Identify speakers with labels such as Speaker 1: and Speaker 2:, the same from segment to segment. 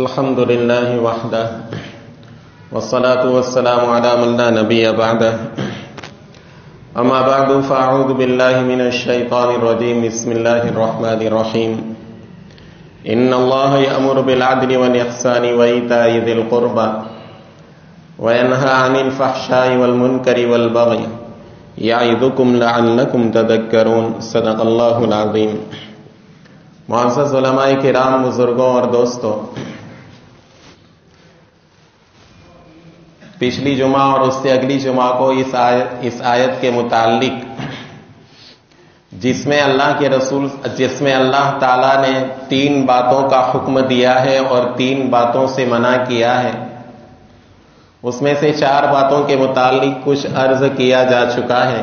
Speaker 1: الحمد للہ وحدہ والصلاة والسلام علی من لا نبی بعدہ اما بعد فاعوذ باللہ من الشیطان الرجیم بسم اللہ الرحمن الرحیم ان اللہ یأمر بالعدل والإحسان وإیتاء ذی القربى وینہی عن الفحشاء والمنکر والبغی یعظکم لعلکم تذکرون صدق اللہ العظیم۔ معزز علماء کرام، بزرگوں اور دوستوں، پچھلی جمعہ اور اس سے اگلی جمعہ کو اس آیت کے متعلق جس میں اللہ تعالیٰ نے 3 باتوں کا حکم دیا ہے اور 3 باتوں سے منع کیا ہے، اس میں سے 4 باتوں کے متعلق کچھ عرض کیا جا چکا ہے۔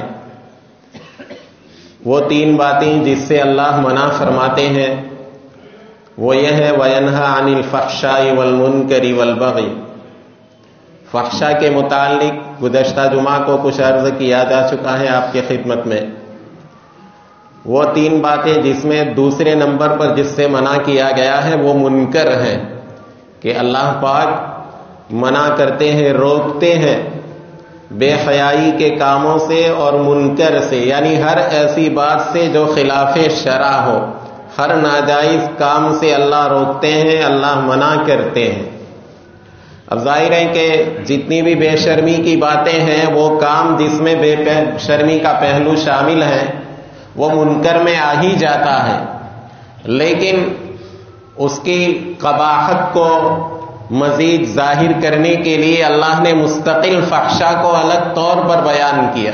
Speaker 1: وہ 3 باتیں جس سے اللہ منع فرماتے ہیں وہ یہ ہے وَيَنْهَى عَنِ الْفَحْشَاءِ وَالْمُنْكَرِ وَالْبَغْيِ۔ فحشا کے متعلق گزشتہ جمعہ کو کچھ عرض کیا جا چکا ہے آپ کے خدمت میں۔ وہ 3 باتیں جس میں دوسرے نمبر پر جس سے منع کیا گیا ہے وہ منکر ہے کہ اللہ پاک منع کرتے ہیں، روکتے ہیں بے حیائی کے کاموں سے اور منکر سے، یعنی ہر ایسی بات سے جو خلاف شرع ہو، ہر ناجائز کام سے اللہ روکتے ہیں، اللہ منع کرتے ہیں۔ اب ظاہر ہے کہ جتنی بھی بے شرمی کی باتیں ہیں، وہ کام جس میں بے شرمی کا پہلو شامل ہے وہ منکر میں آ ہی جاتا ہے، لیکن اس کی قباحت کو مزید ظاہر کرنے کے لیے اللہ نے مستقل فحشا کو الگ طور پر بیان کیا،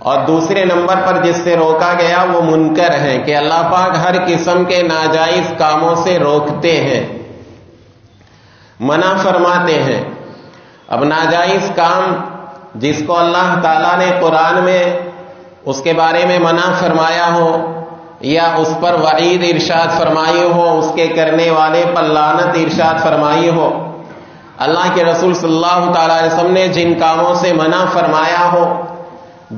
Speaker 1: اور دوسرے نمبر پر جس سے روکا گیا وہ منکر ہے کہ اللہ پاک ہر قسم کے ناجائز کاموں سے روکتے ہیں، منع فرماتے ہیں۔ اب ناجائز کام جس کو اللہ تعالیٰ نے قرآن میں اس کے بارے میں منع فرمایا ہو یا اس پر وعید ارشاد فرمائی ہو، اس کے کرنے والے پر لعنت ارشاد فرمائی ہو، اللہ کے رسول صلی اللہ تعالی علیہ وسلم نے جن کاموں سے منع فرمایا ہو،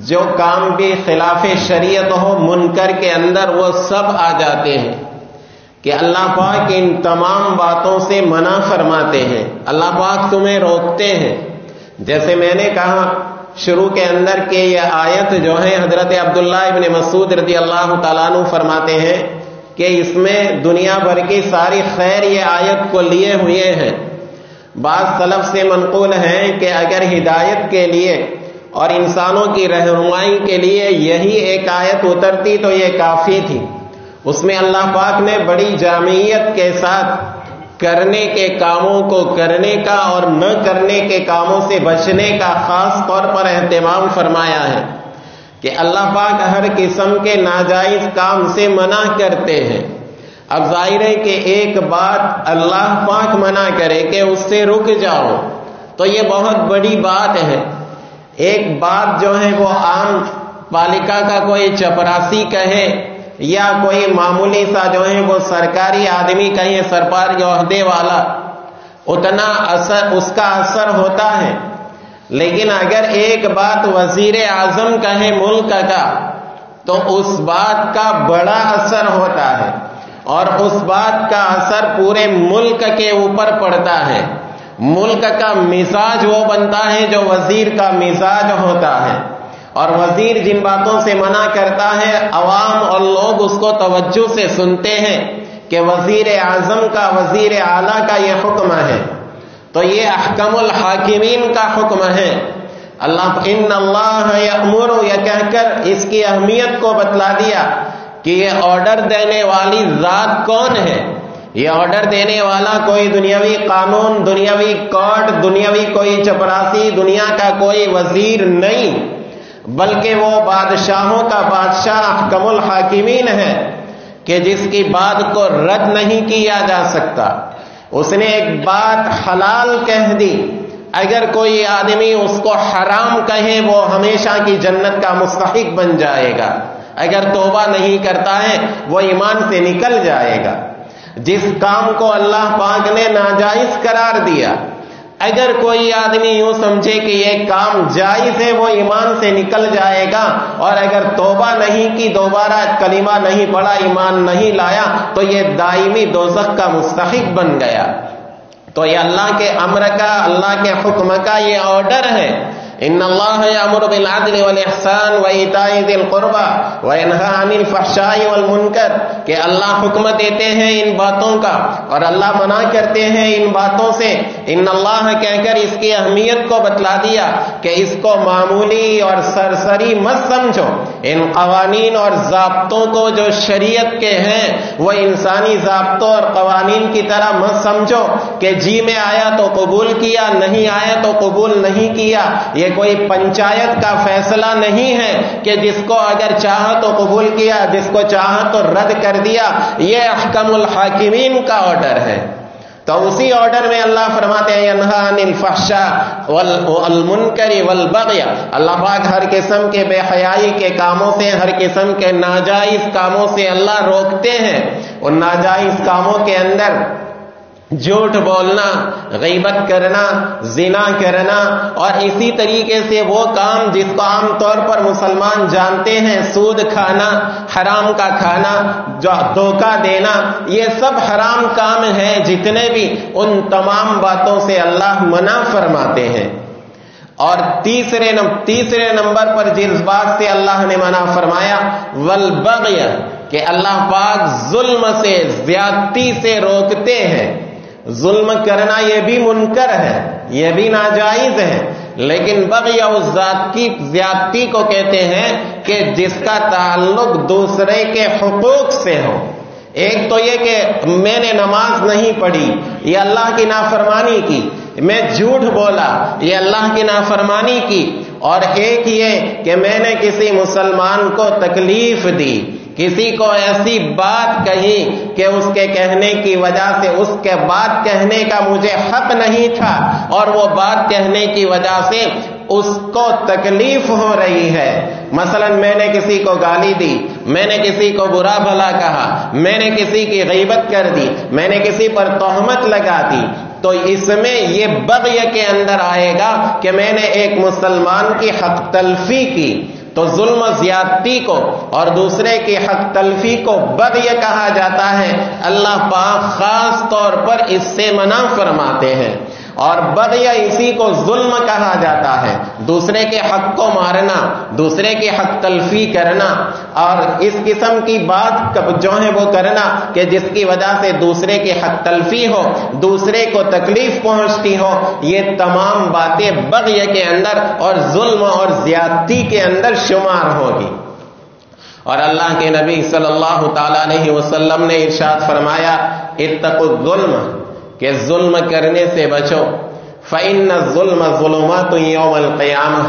Speaker 1: جو کام بھی خلاف شریعت ہو، منکر کے اندر وہ سب آ جاتے ہیں کہ اللہ پاک ان تمام باتوں سے منع فرماتے ہیں، اللہ پاک تمہیں روکتے ہیں۔ جیسے میں نے کہا شروع کے اندر کہ یہ آیت جو ہے حضرت عبداللہ ابن مسعود رضی اللہ تعالیٰ عنہ فرماتے ہیں کہ اس میں دنیا بھر کی ساری خیر یہ آیت کو لیے ہوئے ہیں۔ بعض سلف سے منقول ہیں کہ اگر ہدایت کے لیے اور انسانوں کی رہنمائی کے لیے یہی ایک آیت اترتی تو یہ کافی تھی۔ اس میں اللہ پاک نے بڑی جامعیت کے ساتھ کرنے کے کاموں کو کرنے کا اور نہ کرنے کے کاموں سے بچنے کا خاص طور پر اہتمام فرمایا ہے کہ اللہ پاک ہر قسم کے ناجائز کام سے منع کرتے ہیں۔ اب ظاہر ہے کہ ایک بات اللہ پاک منع کرے کہ اس سے رک جاؤ تو یہ بہت بڑی بات ہے۔ ایک بات جو ہے وہ عام پالیکا کا کوئی چپراسی کہے یا کوئی معمولی سا جو ہے وہ سرکاری آدمی کہیں، سرکاری عہدے والا، اتنا اثر اس کا اثر ہوتا ہے، لیکن اگر ایک بات وزیر اعظم کہے ملک کا تو اس بات کا بڑا اثر ہوتا ہے، اور اس بات کا اثر پورے ملک کے اوپر پڑتا ہے۔ ملک کا مزاج وہ بنتا ہے جو وزیر کا مزاج ہوتا ہے، اور وزیر جن باتوں سے منع کرتا ہے عوام اور لوگ اس کو توجہ سے سنتے ہیں کہ وزیر اعظم کا، وزیر اعلیٰ کا یہ حکم ہے، تو یہ احکم الحاکمین کا حکم ہے۔ ان اللہ یأمر، یہ کہہ کر اس کی اہمیت کو بتلا دیا کہ یہ آرڈر دینے والی ذات کون ہے۔ یہ آرڈر دینے والا کوئی دنیاوی قانون، دنیاوی کورٹ، دنیاوی کوئی چپراسی، دنیا کا کوئی وزیر نہیں، بلکہ وہ بادشاہوں کا بادشاہ احکم الحاکمین ہے کہ جس کی بات کو رد نہیں کیا جا سکتا۔ اس نے ایک بات حلال کہہ دی، اگر کوئی آدمی اس کو حرام کہے وہ ہمیشہ کی جنت کا مستحق بن جائے گا، اگر توبہ نہیں کرتا ہے وہ ایمان سے نکل جائے گا۔ جس کام کو اللہ پاک نے ناجائز قرار دیا، اگر کوئی آدمی یوں سمجھے کہ یہ کام جائز ہے وہ ایمان سے نکل جائے گا، اور اگر توبہ نہیں کی، دوبارہ کلمہ نہیں پڑھا، ایمان نہیں لایا، تو یہ دائمی دوزخ کا مستحق بن گیا۔ تو یہ اللہ کے امر کا، اللہ کے حکم کا یہ آرڈر ہے۔ ان اللہ یامر بالعدل والاحسان وایتاء ذی القربى وینہی عن الفحشاء والمنکر، کہ اللہ حکم دیتے ہیں ان باتوں کا اور اللہ منع کرتے ہیں ان باتوں سے۔ ان اللہ کہہ کر اس کی اہمیت کو بتلا دیا کہ اس کو معمولی اور سرسری مت سمجھو، ان قوانین اور ضابطوں کو جو شریعت کے ہیں وہ انسانی ضابطوں اور قوانین کی طرح مت سمجھو کہ جی میں آیا تو قبول کیا، نہیں آیا تو قبول نہیں کیا۔ یہ کوئی پنچایت کا فیصلہ نہیں ہے کہ جس کو اگر چاہا تو قبول کیا، جس کو چاہا تو رد کر دیا۔ یہ احکم الحاکمین کا آرڈر ہے۔ تو اسی آرڈر میں اللہ فرماتے ہیں ینہی عن الفحشاء والمنکر والبغی، اللہ پاک ہر قسم کے بے حیائی کے کاموں سے، ہر قسم کے ناجائز کاموں سے اللہ روکتے ہیں۔ ان ناجائز کاموں کے اندر جھوٹ بولنا، غیبت کرنا، زنا کرنا، اور اسی طریقے سے وہ کام جس کو عام طور پر مسلمان جانتے ہیں، سود کھانا، حرام کا کھانا، جو دھوکہ دینا، یہ سب حرام کام ہیں جتنے بھی، ان تمام باتوں سے اللہ منع فرماتے ہیں۔ اور تیسرے نمبر پر جس بات سے اللہ نے منع فرمایا والبغی، کہ اللہ پاک ظلم سے، زیادتی سے روکتے ہیں۔ ظلم کرنا یہ بھی منکر ہے، یہ بھی ناجائز ہے، لیکن بغی اور زیادتی کو کہتے ہیں کہ جس کا تعلق دوسرے کے حقوق سے ہو۔ ایک تو یہ کہ میں نے نماز نہیں پڑھی، یہ اللہ کی نافرمانی کی، میں جھوٹ بولا، یہ اللہ کی نافرمانی کی، اور ایک یہ کہ میں نے کسی مسلمان کو تکلیف دی، کسی کو ایسی بات کہی کہ اس کے کہنے کی وجہ سے، اس کے بات کہنے کا مجھے حق نہیں تھا، اور وہ بات کہنے کی وجہ سے اس کو تکلیف ہو رہی ہے۔ مثلا میں نے کسی کو گالی دی، میں نے کسی کو برا بھلا کہا، میں نے کسی کی غیبت کر دی، میں نے کسی پر تہمت لگا دی، تو اس میں یہ بغی کے اندر آئے گا کہ میں نے ایک مسلمان کی حق تلفی کی۔ تو ظلم و زیادتی کو اور دوسرے کی حق تلفی کو بغی کہا جاتا ہے۔ اللہ پاک خاص طور پر اس سے منع فرماتے ہیں، اور بغی اسی کو ظلم کہا جاتا ہے، دوسرے کے حق کو مارنا، دوسرے کی حق تلفی کرنا، اور اس قسم کی بات جو ہے وہ کرنا کہ جس کی وجہ سے دوسرے کی حق تلفی ہو، دوسرے کو تکلیف پہنچتی ہو، یہ تمام باتیں بغی کے اندر اور ظلم اور زیادتی کے اندر شمار ہوگی۔ اور اللہ کے نبی صلی اللہ تعالی علیہ وسلم نے ارشاد فرمایا اتقوا الظلم، کہ ظلم کرنے سے بچو، فإن الظلم ظلمات یوم القیامہ،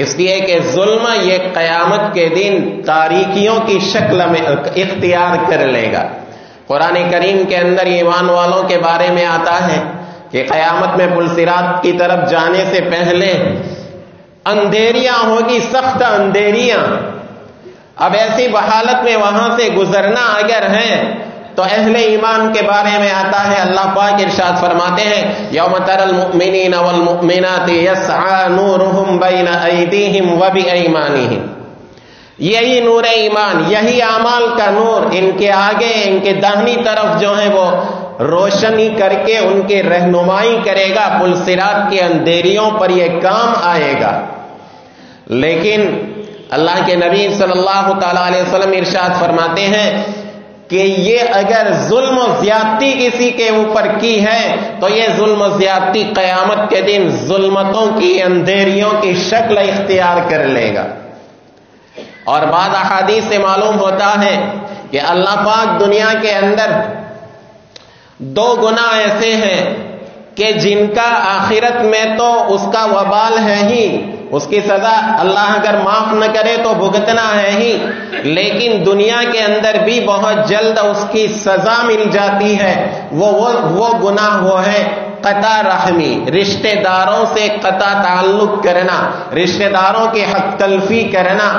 Speaker 1: اس لیے کہ ظلم یہ قیامت کے دن تاریکیوں کی شکل میں اختیار کر لے گا۔ قرآن کریم کے اندر ایمان والوں کے بارے میں آتا ہے کہ قیامت میں پل صراط کی طرف جانے سے پہلے اندھیریاں ہوگی، سخت اندھیریاں۔ اب ایسی حالت میں وہاں سے گزرنا اگر ہے تو اہل ایمان کے بارے میں آتا ہے، اللہ پاک ارشاد فرماتے ہیں یوم تری المؤمنین والمؤمنات یسعی نورہم بین ایدیہم وبایمانہم، یہی نور ایمان، یہی اعمال کا نور ان کے آگے، ان کے داہنی طرف جو ہے وہ روشنی کر کے ان کی رہنمائی کرے گا، پل صراط کی اندھیریوں پر یہ کام آئے گا۔ لیکن اللہ کے نبی صلی اللہ تعالی علیہ وسلم ارشاد فرماتے ہیں کہ یہ اگر ظلم و زیادتی کسی کے اوپر کی ہے تو یہ ظلم و زیادتی قیامت کے دن ظلمتوں کی، اندھیریوں کی شکل اختیار کر لے گا۔ اور بعض احادیث سے معلوم ہوتا ہے کہ اللہ پاک دنیا کے اندر دو گناہ ایسے ہیں کہ جن کا آخرت میں تو اس کا وبال ہے ہی، اس کی سزا اللہ اگر معاف نہ کرے تو بھگتنا ہے ہی، لیکن دنیا کے اندر بھی بہت جلد اس کی سزا مل جاتی ہے۔ وہ گناہ وہ ہے قطع رحمی، رشتہ داروں سے قطع تعلق کرنا، رشتہ داروں کی حق تلفی کرنا،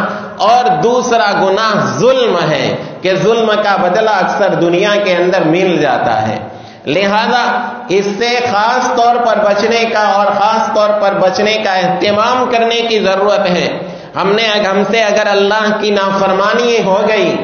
Speaker 1: اور دوسرا گناہ ظلم ہے کہ ظلم کا بدلہ اکثر دنیا کے اندر مل جاتا ہے۔ لہذا اس سے خاص طور پر بچنے کا اور خاص طور پر بچنے کا اہتمام کرنے کی ضرورت ہے۔ ہم سے اگر اللہ کی نافرمانی ہو گئی،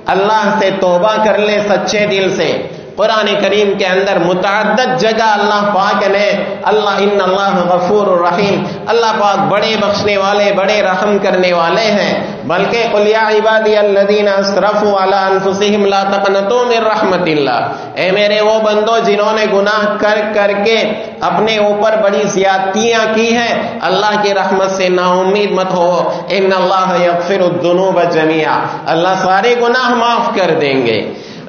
Speaker 1: اللہ سے توبہ کر لے سچے دل سے۔ قرآن کریم کے اندر متعدد جگہ اللہ پاک نے ان اللہ غفور الرحیم، اللہ پاک بڑے بخشنے والے، بڑے رحم کرنے والے ہیں۔ بلکہ قل یا عبادی الذین اسرفوا علی انفسہم لا تقنطوا من رحمت اللہ، اے میرے وہ بندو جنہوں نے گناہ کر کے اپنے اوپر بڑی زیادتیاں کی ہیں، اللہ کی رحمت سے نا امید مت ہو۔ ان اللہ یغفر الذنوب جميعا، اللہ سارے گناہ معاف کر دیں گے۔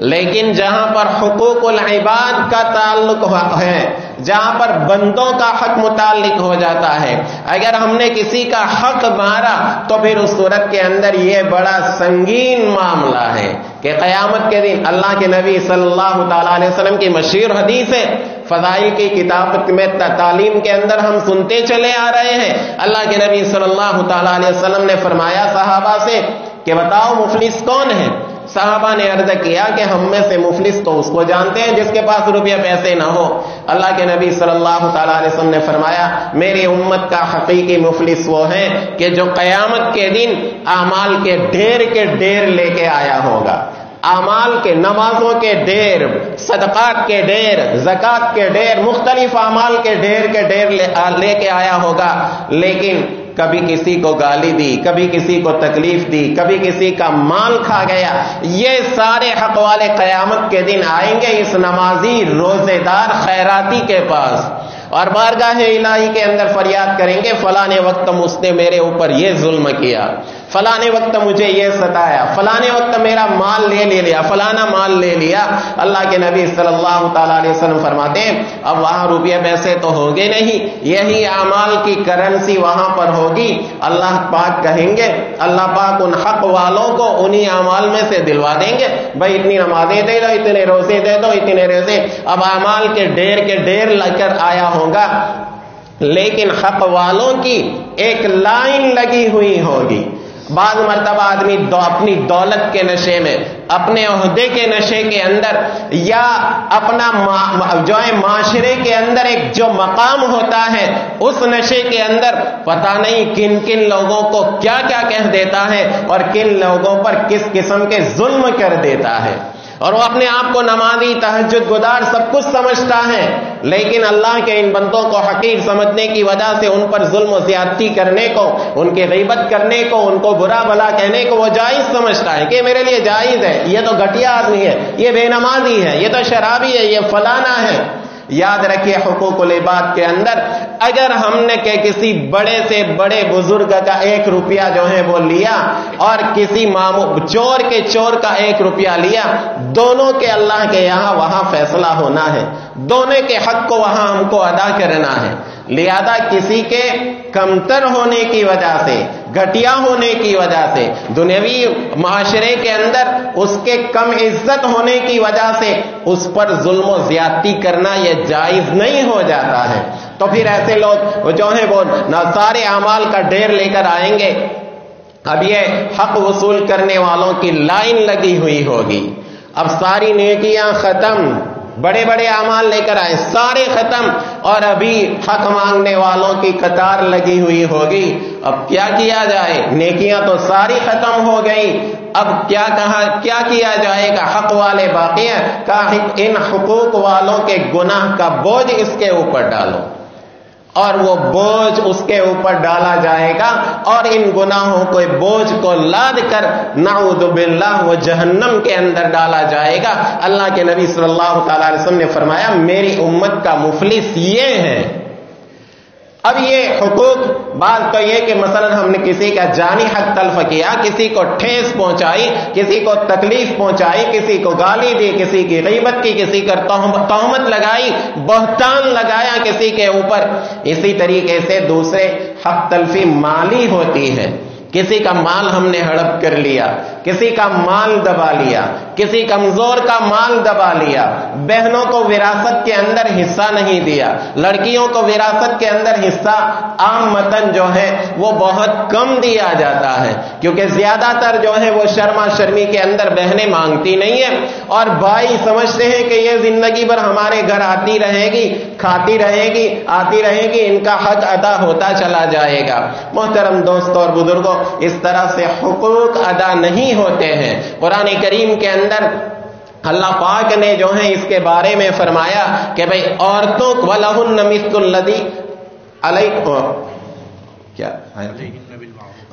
Speaker 1: لیکن جہاں پر حقوق العباد کا تعلق ہے، جہاں پر بندوں کا حق متعلق ہو جاتا ہے، اگر ہم نے کسی کا حق مارا تو پھر اس صورت کے اندر یہ بڑا سنگین معاملہ ہے کہ قیامت کے دن اللہ کے نبی صلی اللہ تعالی علیہ وسلم کی مشہور حدیث ہے، فضائل کی کتاب میں تعلیم کے اندر ہم سنتے چلے آ رہے ہیں، اللہ کے نبی صلی اللہ تعالی علیہ وسلم نے فرمایا صحابہ سے کہ بتاؤ مفلس کون ہے؟ صحابہ نے عرض کیا کہ ہم میں سے مفلس تو اس کو جانتے ہیں جس کے پاس روپیہ پیسے نہ ہو۔ اللہ کے نبی صلی اللہ تعالی علیہ وسلم نے فرمایا میری امت کا حقیقی مفلس وہ ہے کہ جو قیامت کے دن اعمال کے ڈھیر لے کے آیا ہوگا، اعمال کے، نمازوں کے ڈھیر، صدقات کے ڈھیر، زکوٰۃ کے ڈھیر، مختلف اعمال کے ڈھیر لے کے آیا ہوگا، لیکن کبھی کسی کو گالی دی، کبھی کسی کو تکلیف دی، کبھی کسی کا مال کھا گیا۔ یہ سارے حق والے قیامت کے دن آئیں گے اس نمازی، روزے دار، خیراتی کے پاس، اور بارگاہ الہی کے اندر فریاد کریں گے فلاں وقت اس نے میرے اوپر یہ ظلم کیا، فلاں وقت مجھے یہ ستایا، فلاں وقت میرا مال لے لیا، فلانا مال لے لیا۔ اللہ کے نبی صلی اللہ تعالی علیہ وسلم فرماتے ہیں اب وہاں روپیہ پیسے تو ہوگے نہیں، یہی اعمال کی کرنسی وہاں پر ہوگی۔ اللہ پاک کہیں گے، اللہ پاک ان حق والوں کو انہی اعمال میں سے دلوا دیں گے، بھائی اتنی نمازیں دے دو، اتنے روزے دے دو، اتنے روزے۔ اب اعمال کے ڈھیر لے کر آیا ہوگا، لیکن حق والوں کی ایک لائن لگی ہوئی ہوگی۔ بعض مرتبہ آدمی اپنی دولت کے نشے میں، اپنے عہدے کے نشے کے اندر، یا اپنا جو ہے معاشرے کے اندر ایک جو مقام ہوتا ہے اس نشے کے اندر پتہ نہیں کن کن لوگوں کو کیا کیا کہہ دیتا ہے اور کن لوگوں پر کس قسم کے ظلم کر دیتا ہے، اور وہ اپنے آپ کو نمازی، تہجد گزار سب کچھ سمجھتا ہے، لیکن اللہ کے ان بندوں کو حقیر سمجھنے کی وجہ سے ان پر ظلم و زیادتی کرنے کو، ان کی غیبت کرنے کو، ان کو برا بھلا کہنے کو وہ جائز سمجھتا ہے کہ میرے لیے جائز ہے، یہ تو گھٹیا آدمی ہے، یہ بے نمازی ہے، یہ تو شرابی ہے، یہ فلانا ہے۔ یاد رکھیے حقوق العباد کے اندر اگر ہم نے کہ کسی بڑے سے بڑے بزرگ کا 1 روپیہ جو ہے وہ لیا اور کسی چور کا 1 روپیہ لیا، دونوں کے اللہ کے یہاں وہاں فیصلہ ہونا ہے، دونوں کے حق کو وہاں ہم کو ادا کرنا ہے۔ لہذا کسی کے کمتر ہونے کی وجہ سے، گھٹیا ہونے کی وجہ سے، دنیاوی معاشرے کے اندر اس کے کم عزت ہونے کی وجہ سے اس پر ظلم و زیادتی کرنا یہ جائز نہیں ہو جاتا ہے۔ تو پھر ایسے لوگ جو ہیں وہ سارے اعمال کا ڈھیر لے کر آئیں گے، اب یہ حق وصول کرنے والوں کی لائن لگی ہوئی ہوگی، اب ساری نیکیاں ختم، بڑے بڑے اعمال لے کر آئے سارے ختم، اور ابھی حق مانگنے والوں کی قطار لگی ہوئی ہوگی۔ اب کیا کیا جائے؟ نیکیاں تو ساری ختم ہو گئی، اب کیا کیا جائے گا؟ حق والے باقی ہیں، کہا ان حقوق والوں کے گناہ کا بوجھ اس کے اوپر ڈالو، اور وہ بوجھ اس کے اوپر ڈالا جائے گا، اور ان گناہوں کو بوجھ کو لاد کر نعوذ باللہ وہ جہنم کے اندر ڈالا جائے گا۔ اللہ کے نبی صلی اللہ تعالی علیہ وسلم نے فرمایا میری امت کا مفلس یہ ہے۔ اب یہ حقوق، بعض تو یہ کہ مثلا ہم نے کسی کا جانی حق تلف کیا، کسی کو ٹھیس پہنچائی، کسی کو تکلیف پہنچائی، کسی کو گالی دی، کسی کی غیبت کی، کسی کا تہمت لگائی، بہتان لگایا کسی کے اوپر۔ اسی طریقے سے دوسرے حق تلفی مالی ہوتی ہے، کسی کا مال ہم نے ہڑپ کر لیا، کسی کا مال دبا لیا، کسی کمزور کا مال دبا لیا، بہنوں کو وراثت کے اندر حصہ نہیں دیا. لڑکیوں کو وراثت کے اندر حصہ عامتاً جو ہے وہ بہت کم دیا جاتا ہے، کیونکہ زیادہ تر جو ہے وہ شرما شرمی کے اندر بہنیں مانگتی نہیں ہیں، اور بھائی سمجھتے ہیں کہ یہ زندگی بھر ہمارے گھر آتی رہے گی، کھاتی رہے گی، آتی رہے گی، ان کا حق ادا ہوتا چلا جائے گا. محترم دوستوں اور بزرگوں، اس طرح سے حقوق ادا نہیں ہوتے ہیں. قرآن کریم کے اندر اللہ پاک نے جو ہے اس کے بارے میں فرمایا کہ بھئی عورتوں وَلَهُنَّ مِثْلُ الَّذِي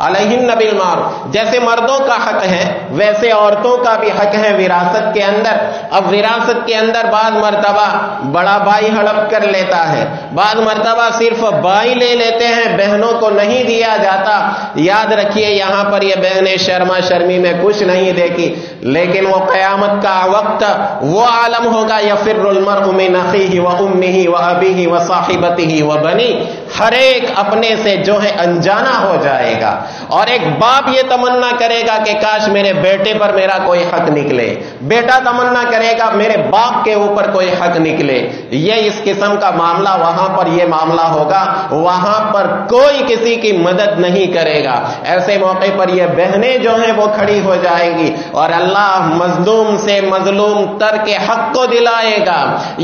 Speaker 1: علیہن بالمعروف، جیسے مردوں کا حق ہے ویسے عورتوں کا بھی حق ہے وراثت کے اندر. اب وراثت کے اندر بعض مرتبہ بڑا بھائی ہڑپ کر لیتا ہے، بعض مرتبہ صرف بھائی لے لیتے ہیں، بہنوں کو نہیں دیا جاتا. یاد رکھیے یہاں پر یہ بہنیں شرما شرمی میں کچھ نہیں دیکھی، لیکن وہ قیامت کا وقت وہ عالم ہوگا یفر المرء من اخیہ وامہ وابیہ وصاحبتہ وبنی، ہر ایک اپنے سے جو ہے انجانا ہو جائے گا. اور ایک باپ یہ تمنا کرے گا کہ کاش میرے بیٹے پر میرا کوئی حق نکلے، بیٹا تمنا کرے گا میرے باپ کے اوپر کوئی حق نکلے. یہ اس قسم کا معاملہ وہاں پر یہ معاملہ ہوگا، وہاں پر کوئی کسی کی مدد نہیں کرے گا. ایسے موقع پر یہ بہنیں جو ہیں وہ کھڑی ہو جائیں گی اور اللہ مظلوم سے مظلوم تر کے حق کو دلائے گا.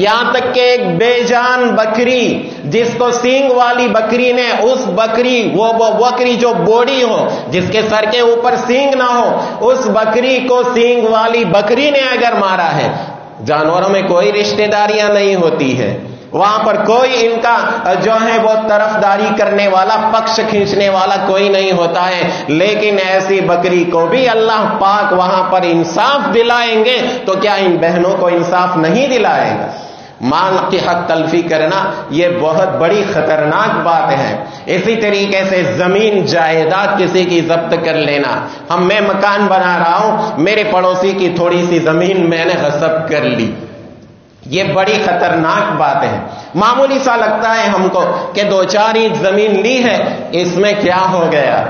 Speaker 1: یہاں تک کہ ایک بے جان بکری جس کو سینگ والی بکری نے، اس بکری وہ بکری جو بوڑھی ہو، جس کے سر کے اوپر سینگ نہ ہو، اس بکری کو سینگ والی بکری نے اگر مارا ہے، جانوروں میں کوئی رشتہ داریاں نہیں ہوتی ہے، وہاں پر کوئی ان کا جو ہے وہ طرفداری کرنے والا، پکش کھینچنے والا کوئی نہیں ہوتا ہے، لیکن ایسی بکری کو بھی اللہ پاک وہاں پر انصاف دلائیں گے. تو کیا ان بہنوں کو انصاف نہیں دلائے گا؟ مال کی حق تلفی کرنا یہ بہت بڑی خطرناک بات ہے. اسی طریقے سے زمین جائیداد کسی کی ضبط کر لینا. میں مکان بنا رہا ہوں، میرے پڑوسی کی تھوڑی سی زمین میں نے غصب کر لی، یہ بڑی خطرناک بات ہے. معمولی سا لگتا ہے ہم کو کہ 2-4 انچ زمین لی ہے، اس میں کیا ہو گیا.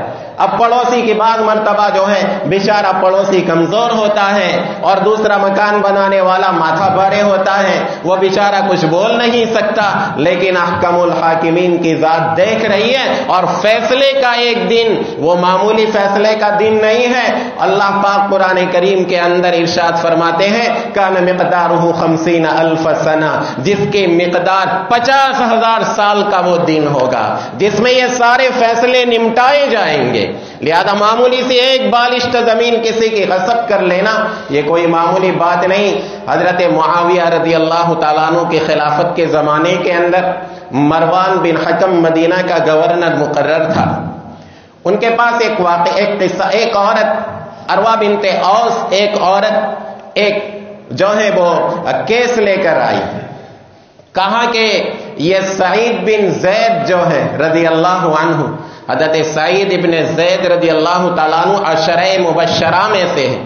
Speaker 1: اب پڑوسی کی بعض مرتبہ جو ہے بیچارہ پڑوسی کمزور ہوتا ہے اور دوسرا مکان بنانے والا ماتھا بھرے ہوتا ہے، وہ بیچارہ کچھ بول نہیں سکتا، لیکن احکم الحاکمین کی ذات دیکھ رہی ہے اور فیصلے کا ایک دن وہ معمولی فیصلے کا دن نہیں ہے. اللہ پاک قرآن کریم کے اندر ارشاد فرماتے ہیں کان مقدارہ 50,000 سنہ، جس کی مقدار 50,000 سال کا وہ دن ہوگا جس میں یہ سارے فیصلے نمٹائے جائیں گے. لہذا معمولی سی ایک بالشت زمین کسی کی غصب کر لینا یہ کوئی معمولی بات نہیں. حضرت معاویہ رضی اللہ تعالیٰ عنہ کی خلافت کے زمانے کے اندر مروان بن حکم مدینہ کا گورنر مقرر تھا. ان کے پاس ایک قصہ، ایک عورت اروا بنت اوس، ایک عورت ایک جو ہے وہ کیس لے کر آئی. کہا کہ یہ سعید بن زید جو ہے رضی اللہ عنہ، حضرت سعید ابن زید رضی اللہ تعالیٰ عنہ عشرہ مبشرہ میں سے ہیں.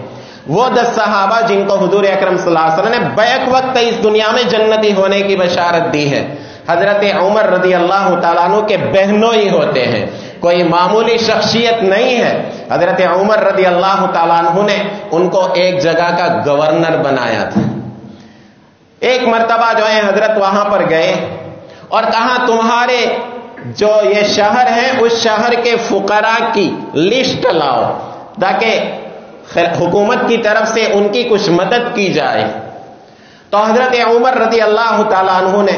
Speaker 1: وہ 10 صحابہ جن کو حضور اکرم صلی اللہ علیہ وسلم نے بیک وقت اس دنیا میں جنتی ہونے کی بشارت دی ہے. حضرت عمر رضی اللہ تعالیٰ عنہ کے بہنوں ہی ہوتے ہیں، کوئی معمولی شخصیت نہیں ہے. حضرت عمر رضی اللہ تعالیٰ عنہ نے ان کو ایک جگہ کا گورنر بنایا تھا. ایک مرتبہ جو ہے حضرت وہاں پر گئے اور کہا تمہارے جو یہ شہر ہے اس شہر کے فقراء کی لسٹ لاؤ تاکہ حکومت کی طرف سے ان کی کچھ مدد کی جائے. تو حضرت عمر رضی اللہ تعالیٰ عنہ نے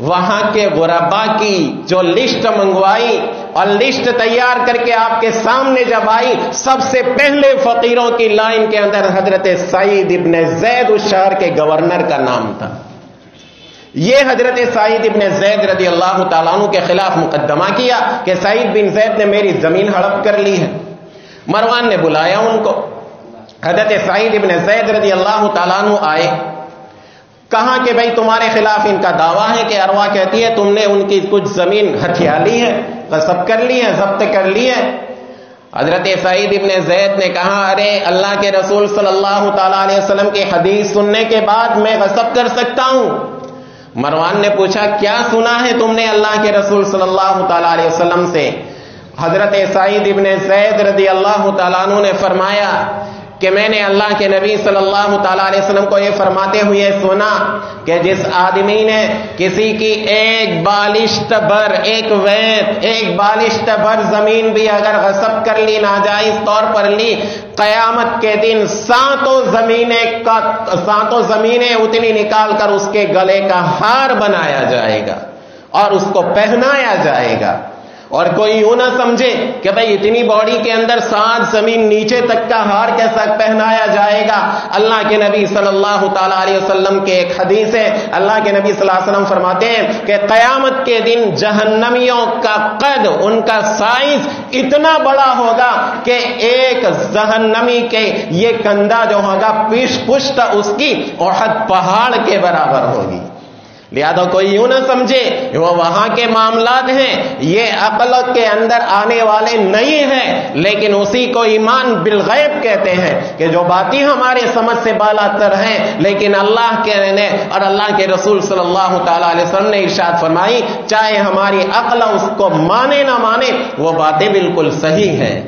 Speaker 1: وہاں کے غربا کی جو لسٹ منگوائی اور لسٹ تیار کر کے آپ کے سامنے جب آئی، سب سے پہلے فقیروں کی لائن کے اندر حضرت سعید ابن زید اس شہر کے گورنر کا نام تھا. یہ حضرت سعید ابن زید رضی اللہ تعالیٰ عنہ کے خلاف مقدمہ کیا کہ سعید بن زید نے میری زمین ہڑپ کر لی ہے. مروان نے بلایا ان کو. حضرت سعید ابن زید رضی اللہ تعالیٰ عنہ آئے، کہا کہ بھائی تمہارے خلاف ان کا دعویٰ ہے کہ اروا کہتی ہے تم نے ان کی کچھ زمین ہتھیا لی ہے، غصب کر لی ہے، ضبط کر لی ہے. حضرت سعید ابن زید نے کہا ارے اللہ کے رسول صلی اللہ تعالیٰ علیہ وسلم کی حدیث سننے کے بعد میں غصب کر سکتا ہوں. مروان نے پوچھا کیا سنا ہے تم نے اللہ کے رسول صلی اللہ تعالیٰ علیہ وسلم سے؟ حضرت سعید ابن زید رضی اللہ تعالیٰ عنہ نے فرمایا کہ میں نے اللہ کے نبی صلی اللہ تعالی علیہ وسلم کو یہ فرماتے ہوئے سنا کہ جس آدمی نے کسی کی ایک بالشت بھر زمین بھی اگر غصب کر لی، ناجائز طور پر لی، قیامت کے دن ساتوں زمینیں اتنی نکال کر اس کے گلے کا ہار بنایا جائے گا اور اس کو پہنایا جائے گا۔ اور کوئی یوں نہ سمجھے کہ بھئی اتنی باڈی کے اندر 7 زمین نیچے تک کا ہار کیسا پہنایا جائے گا۔ اللہ کے نبی صلی اللہ تعالی علیہ وسلم کے ایک حدیث ہے، اللہ کے نبی صلی اللہ علیہ وسلم فرماتے ہیں کہ قیامت کے دن جہنمیوں کا قد، ان کا سائز اتنا بڑا ہوگا کہ ایک جہنمی کے یہ کندھا جو ہوگا، پشت اس کی احد پہاڑ کے برابر ہوگی۔ لہذا کوئی یوں نہ سمجھے وہ وہاں کے معاملات ہیں، یہ عقل کے اندر آنے والے نہیں ہیں، لیکن اسی کو ایمان بالغیب کہتے ہیں کہ جو باتیں ہمارے سمجھ سے بالا تر ہیں، لیکن اللہ کے نے اور اللہ کے رسول صلی اللہ تعالی علیہ وسلم نے ارشاد فرمائی، چاہے ہماری عقل اس کو مانے نہ مانے، وہ باتیں بالکل صحیح ہیں۔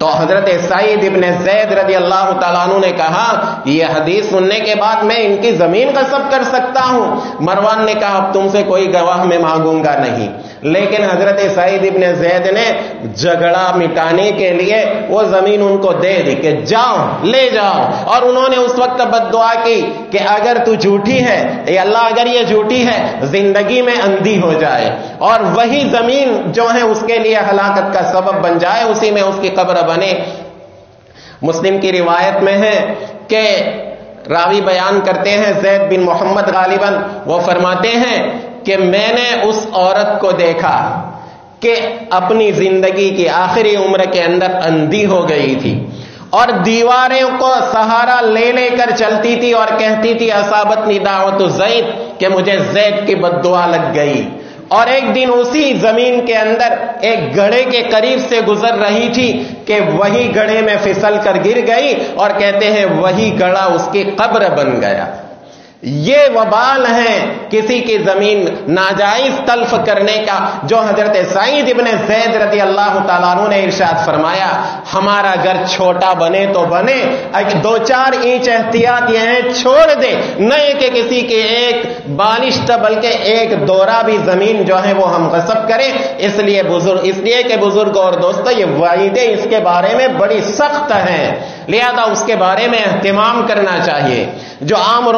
Speaker 1: تو حضرت سعید ابن زید رضی اللہ تعالیٰ عنہ نے کہا یہ حدیث سننے کے بعد میں ان کی زمین غصب کر سکتا ہوں۔ مروان نے کہا اب تم سے کوئی گواہ میں مانگوں گا نہیں، لیکن حضرت سعید ابن زید نے جھگڑا مٹانے کے لیے وہ زمین ان کو دے دی کہ جاؤ لے جاؤ، اور انہوں نے اس وقت بد دعا کی کہ اگر تو جھوٹی ہے، اے اللہ اگر یہ جھوٹی ہے زندگی میں اندھی ہو جائے اور وہی زمین جو ہے اس کے لیے ہلاکت کا سبب بن جائے، اسی میں اس کی قبر بنے۔ مسلم کی روایت میں ہے کہ راوی بیان کرتے ہیں زید بن محمد غالباً، وہ فرماتے ہیں کہ میں نے اس عورت کو دیکھا کہ اپنی زندگی کی آخری عمر کے اندر اندھی ہو گئی تھی اور دیواروں کو سہارا لے لے کر چلتی تھی اور کہتی تھی اصابتنی دعوت زید، کہ مجھے زید کی بد دعا لگ گئی۔ اور ایک دن اسی زمین کے اندر ایک گڑھے کے قریب سے گزر رہی تھی کہ وہی گڑھے میں پھسل کر گر گئی، اور کہتے ہیں وہی گڑھا اس کی قبر بن گیا۔ یہ وبال ہے کسی کی زمین ناجائز تلف کرنے کا، جو حضرت سعید ابن زید رضی اللہ تعالیٰ عنہ نے ارشاد فرمایا ہمارا گھر چھوٹا بنے تو بنے، 2-4 انچ احتیاط یہ چھوڑ دے، نہیں کہ کسی کے ایک بالشت بلکہ ایک دورہ بھی زمین جو ہے وہ ہم غصب کریں۔ اس لیے کہ بزرگ اور دوستو یہ وعیدیں اس کے بارے میں بڑی سخت ہیں، لہذا اس کے بارے میں اہتمام کرنا چاہیے۔ جو عام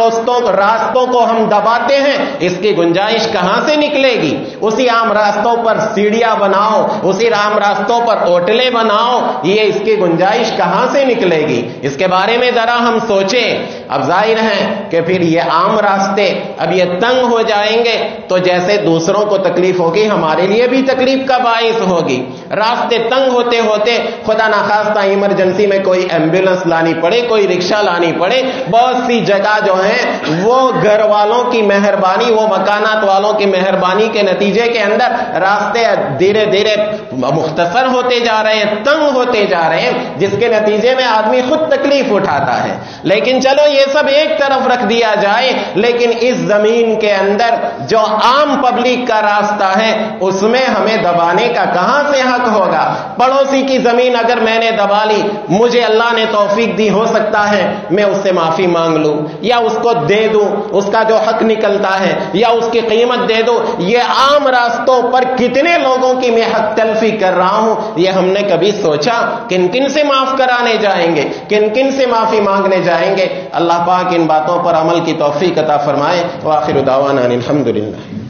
Speaker 1: راستوں کو ہم دباتے ہیں، اس کی گنجائش کہاں سے نکلے گی؟ اسی عام راستوں پر سیڑھیاں بناؤ، اسی عام راستوں پر ہوٹلیں بناؤ، یہ اس کی گنجائش کہاں سے نکلے گی؟ اس کے بارے میں ذرا ہم سوچیں۔ اب ظاہر ہے کہ پھر یہ عام راستے اب یہ تنگ ہو جائیں گے تو جیسے دوسروں کو تکلیف ہوگی ہمارے لیے بھی تکلیف کا باعث ہوگی۔ راستے تنگ ہوتے ہوتے خدا نخواستہ ایمرجنسی میں کوئی ایمبولینس لانی پڑے، کوئی رکشہ لانی پڑے، بہت سی جگہ جو ہے وہ گھر والوں کی مہربانی، وہ مکانات والوں کی مہربانی کے نتیجے کے اندر راستے دھیرے دھیرے مختصر ہوتے جا رہے ہیں، تنگ ہوتے جا رہے ہیں، جس کے نتیجے میں آدمی خود تکلیف اٹھاتا ہے۔ لیکن چلو یہ سب ایک طرف رکھ دیا جائے، لیکن اس زمین کے اندر جو عام پبلک کا راستہ ہے اس میں ہمیں دبانے کا کہاں سے حق ہوگا؟ پڑوسی کی زمین اگر میں نے دبا لی، مجھے اللہ نے توفیق دی، ہو سکتا ہے میں اس سے معافی مانگ لوں یا اس کو دے دوں، اس کا جو حق نکلتا ہے یا اس کی قیمت دے دو۔ یہ عام راستوں پر کتنے لوگوں کی میں حق تلفی کر رہا ہوں، یہ ہم نے کبھی سوچا؟ کن کن سے معاف کرانے جائیں گے، کن کن سے معافی مانگنے جائیں گے؟ اللہ پاک ان باتوں پر عمل کی توفیق عطا فرمائے۔ وآخر دعوانا الحمدللہ۔